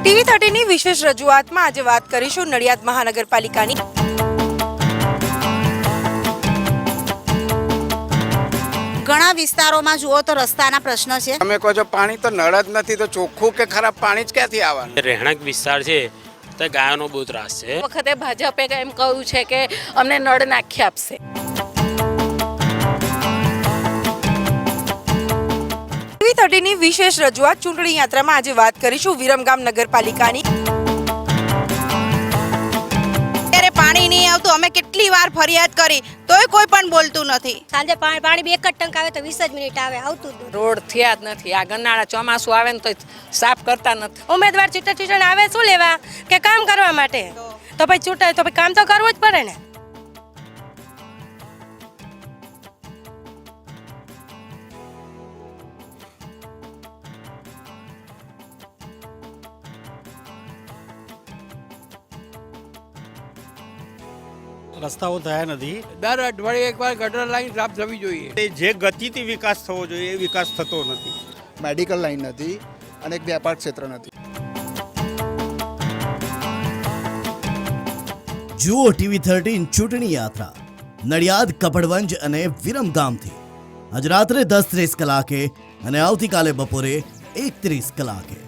TV13ની વિશેષ રજૂઆતમાં આજે વાત કરીશું નડિયાદ મહાનગરપાલિકાની। ઘણા વિસ્તારોમાં જુઓ તો રસ્તાના પ્રશ્ન છે। તમે કહો છો પાણી તો નળ જ નથી તો ચોખ્ખું કે ખરાબ પાણી જ ક્યાંથી આવવાનું? રહેણાંક વિસ્તાર છે તો ગાયોનો બહુ ત્રાસ છે। વખતે ભાજપે એમ કહ્યું છે કે અમને નળ નાખી આપશે। TV13ની વિશેષ રજૂઆત ચૂંટણી યાત્રામાં આજે વાત કરીશું વિરમગામ નગરપાલિકાની। ત્યારે પાણી નહીં આવતું, અમે કેટલી વાર ફરિયાદ કરી તોય કોઈ પણ બોલતું નથી। સાંજે પાણી બે એક જ ટંક આવે તો 20 જ મિનિટ આવે, આવતું જ નથી। રોડ થયા જ નથી। આ ગનાળા ચોમાસું આવે ને તો સાફ કરતા નથી। ઉમેદવાર ચૂંટણ આવે શું લેવા કે કામ કરવા માટે? તો ભાઈ ચૂંટાય તો ભાઈ કામ તો કરવું જ પડે ને। રસ્તાઓ થયા નથી। દર અઠવાડિયે એકવાર ગટર લાઈન સાફ થવી જોઈએ। જે ગતિથી વિકાસ થવો જોઈએ એ વિકાસ થતો નથી। મેડિકલ લાઈન નથી અને એક વ્યાપાર ક્ષેત્ર નથી। જુઓ TV13 ચૂંટણી યાત્રા નડિયાદ, કપડવંજ અને વિરમગામથી આજ રાત્રે 10:30 કલાકે અને આવતીકાલે બપોરે 1:30 કલાકે।